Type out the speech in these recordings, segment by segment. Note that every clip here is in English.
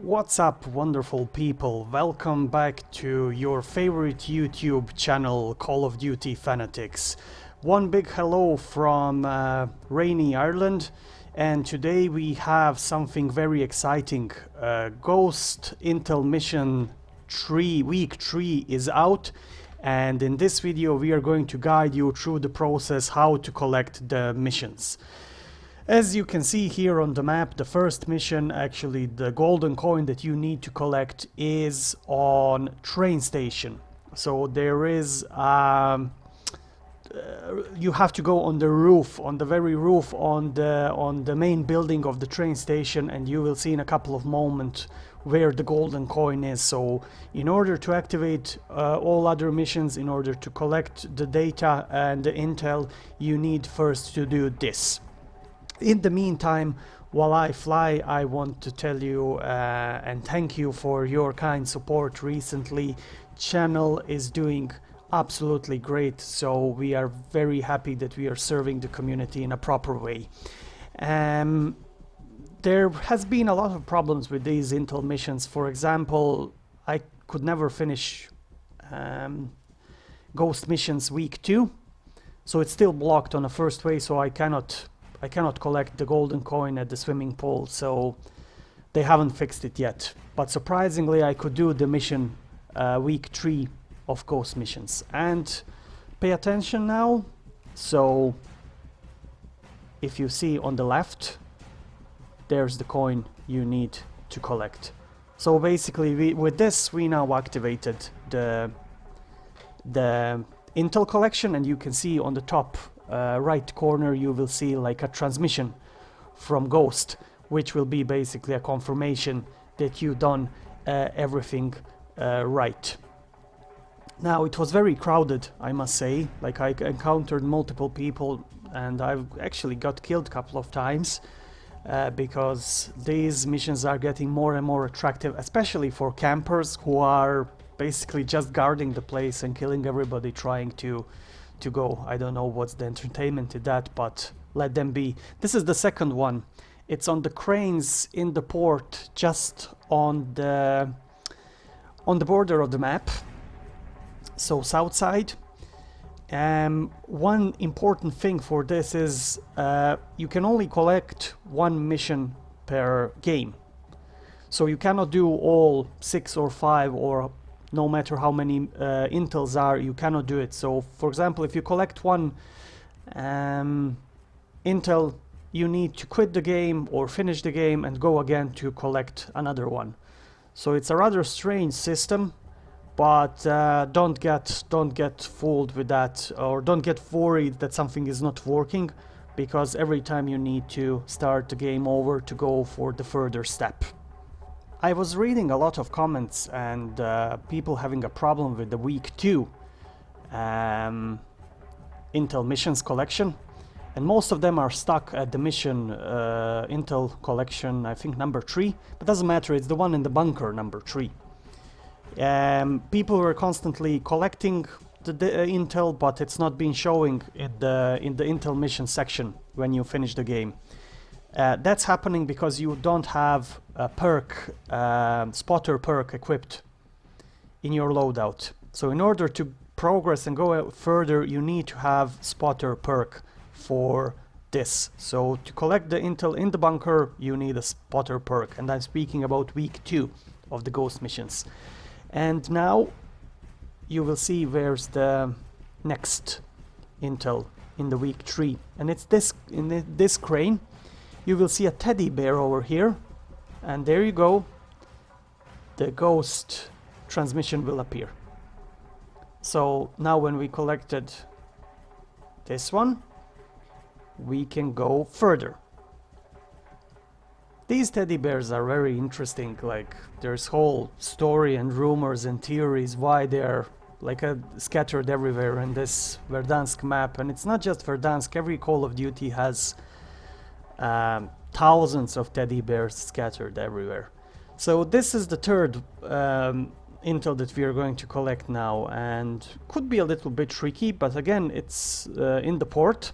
What's up, wonderful people? Welcome back to your favorite YouTube channel, Call of Duty Fanatics. One big hello from rainy Ireland, and today we have something very exciting. Ghost Intel Mission 3, Week 3 is out, and in this video we are going to guide you through the process how to collect the missions. As you can see here on the map, the first mission, actually the golden coin that you need to collect, is on train station. So there is, you have to go on the roof, on the very roof, on the main building of the train station, and you will see in a couple of moments where the golden coin is. So in order to activate all other missions, in order to collect the data and the intel, you need first to do this. In the meantime, while I fly, I want to tell you and thank you for your kind support recently. Channel is doing absolutely great, so we are very happy that we are serving the community in a proper way. There has been a lot of problems with these Intel missions. For example, I could never finish Ghost Missions Week 2, so it's still blocked on the first way, so I cannot collect the golden coin at the swimming pool, so they haven't fixed it yet. But surprisingly, I could do the mission Week 3 of Ghost Missions. And pay attention now. So if you see on the left, there's the coin you need to collect. So basically, with this, we now activated the Intel collection, and you can see on the top right corner you will see like a transmission from Ghost, which will be basically a confirmation that you've done everything right. Now, it was very crowded, I must say. Like, I encountered multiple people, and I've actually got killed a couple of times because these missions are getting more and more attractive, especially for campers who are basically just guarding the place and killing everybody trying to go. I don't know what's the entertainment in that, but let them be. This is the second one. It's on the cranes in the port, just on the border of the map, so south side. One important thing for this is you can only collect one mission per game, so you cannot do all 6 or 5 or no matter how many intels are, you cannot do it. So for example, if you collect one intel, you need to quit the game or finish the game and go again to collect another one. So it's a rather strange system, but don't get fooled with that, or don't get worried that something is not working, because every time you need to start the game over to go for the further step. I was reading a lot of comments and people having a problem with the Week 2 Intel Missions collection, and most of them are stuck at the mission Intel collection, I think number 3, but doesn't matter, it's the one in the bunker, number 3. People were constantly collecting the Intel, but it's not been showing in the Intel mission section when you finish the game. That's happening because you don't have a perk, spotter perk equipped in your loadout. So in order to progress and go further, you need to have spotter perk for this. So to collect the intel in the bunker, you need a spotter perk, and I'm speaking about Week 2 of the Ghost missions. And now you will see where's the next intel in the Week 3, and it's this, in this crane. You will see a teddy bear over here, and there you go. The Ghost transmission will appear. So now when we collected this one, we can go further. These teddy bears are very interesting. Like, there's whole story and rumors and theories why they're like scattered everywhere in this Verdansk map. And it's not just Verdansk, every Call of Duty has thousands of teddy bears scattered everywhere. So this is the third intel that we are going to collect now, and could be a little bit tricky, but again, it's in the port,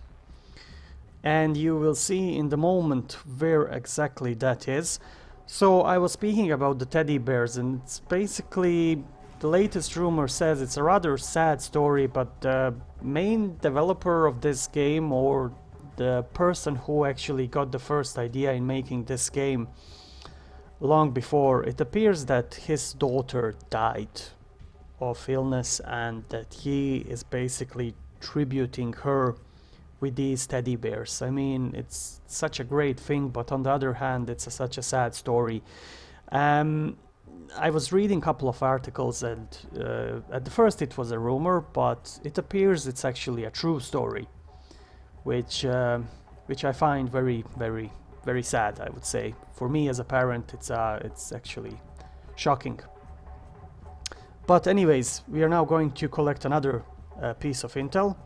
and you will see in the moment where exactly that is. So I was speaking about the teddy bears, and it's basically the latest rumor says it's a rather sad story, but the main developer of this game, or the person who actually got the first idea in making this game long before, it appears that his daughter died of illness and that he is basically tributing her with these teddy bears. I mean, it's such a great thing, but on the other hand, it's such a sad story. I was reading a couple of articles, and at the first it was a rumor, but it appears it's actually a true story, which I find very, very, very sad, I would say. For me as a parent, it's actually shocking. But anyways, we are now going to collect another piece of intel.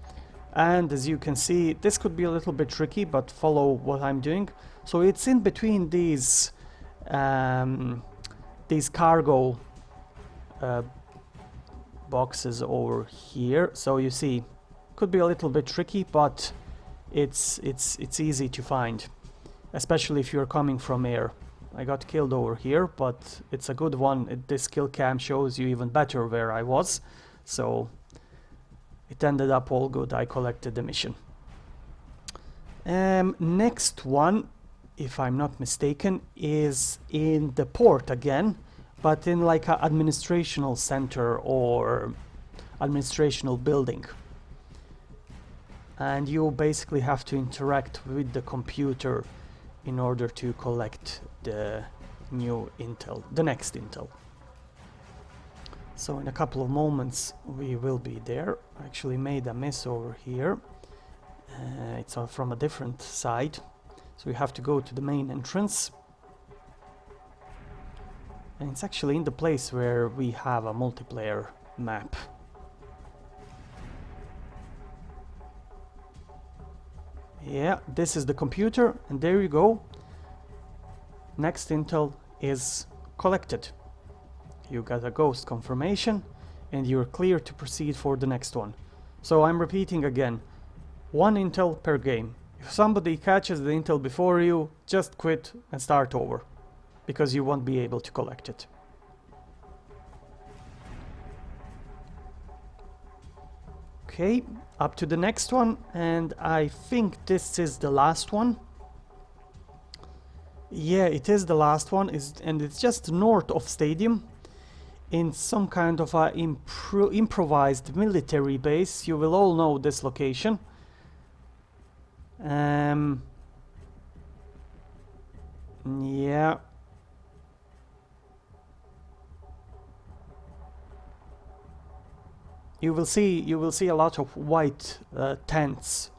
And as you can see, this could be a little bit tricky, but follow what I'm doing. So it's in between these cargo boxes over here. So you see, could be a little bit tricky, but it's easy to find, especially if you're coming from air. I got killed over here, but it's a good one. This kill cam shows you even better where I was, so it ended up all good. I collected the mission. Next one, if I'm not mistaken, is in the port again, but in like a administrational center or administrational building. And you basically have to interact with the computer in order to collect the new intel, the next intel. So in a couple of moments we will be there. I actually made a mess over here. It's from a different side, so we have to go to the main entrance. And it's actually in the place where we have a multiplayer map. Yeah, this is the computer, and there you go. Next intel is collected. You got a ghost confirmation, and you're clear to proceed for the next one. So I'm repeating again, 1 intel per game. If somebody catches the intel before you, just quit and start over, because you won't be able to collect it. Okay, up to the next one, and I think this is the last one. Yeah, it is the last one, and it's just north of Stadium, in some kind of a improvised military base. You will all know this location. Yeah. You will see a lot of white tents,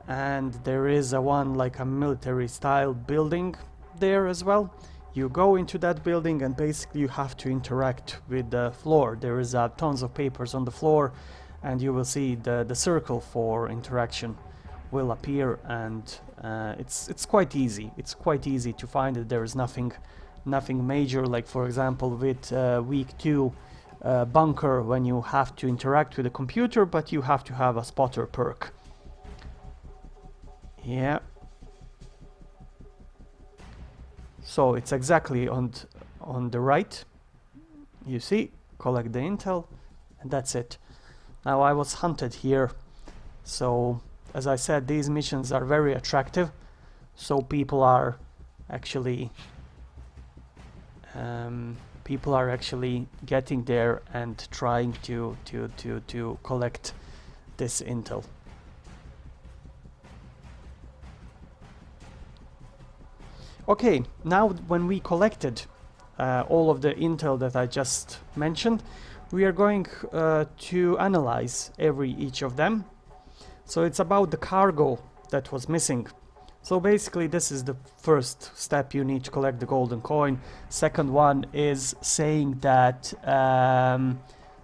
and there is one like a military style building there as well. You go into that building and basically you have to interact with the floor. There is tons of papers on the floor, and you will see the circle for interaction will appear, and it's quite easy. It's quite easy to find it. There is nothing major, like for example with week 2 bunker, when you have to interact with the computer, but you have to have a spotter perk. Yeah. So it's exactly on the right. You see, collect the intel, and that's it. Now I was hunted here, so as I said, these missions are very attractive, so people are actually getting there and trying to collect this intel. Okay, now when we collected all of the intel that I just mentioned, we are going to analyze each of them. So it's about the cargo that was missing. So basically this is the first step. You need to collect the golden coin. Second one is saying that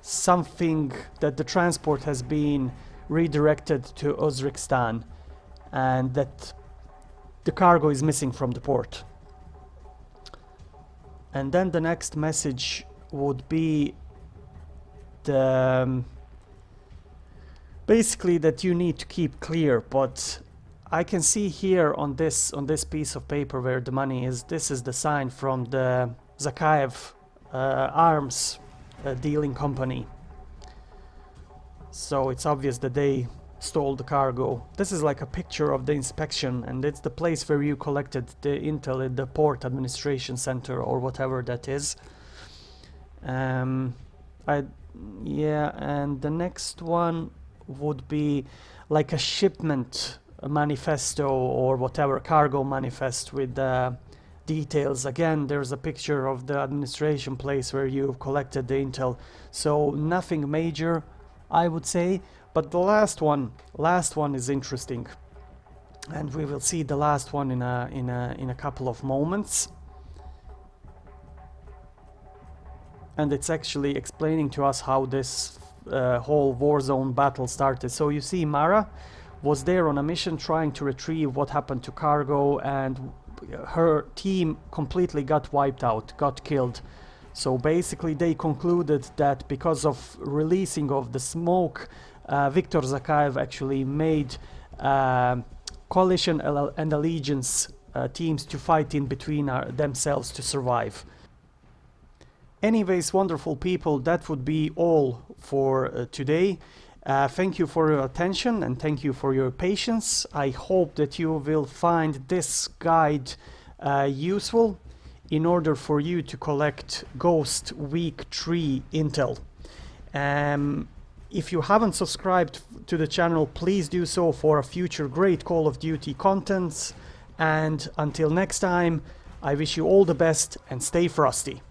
something, that the transport has been redirected to Uzbekistan, and that the cargo is missing from the port. And then the next message would be basically that you need to keep clear, but I can see here on this piece of paper where the money is. This is the sign from the Zakaev arms dealing company. So it's obvious that they stole the cargo. This is like a picture of the inspection, and it's the place where you collected the intel at the port administration center or whatever that is. Yeah, and the next one would be like a shipment manifesto or whatever, cargo manifest with details. Again, there's a picture of the administration place where you've collected the intel. So nothing major, I would say. But the last one is interesting, and we will see the last one in a couple of moments. And it's actually explaining to us how this whole Warzone battle started. So you see, Mara was there on a mission trying to retrieve what happened to cargo, and her team completely got wiped out, got killed. So basically they concluded that because of releasing of the smoke, Viktor Zakaev actually made coalition and allegiance teams to fight in between themselves to survive. Anyways, wonderful people, that would be all for today. Thank you for your attention and thank you for your patience. I hope that you will find this guide useful in order for you to collect Ghost Week 3 intel. If you haven't subscribed to the channel, please do so for a future great Call of Duty contents. And until next time, I wish you all the best and stay frosty.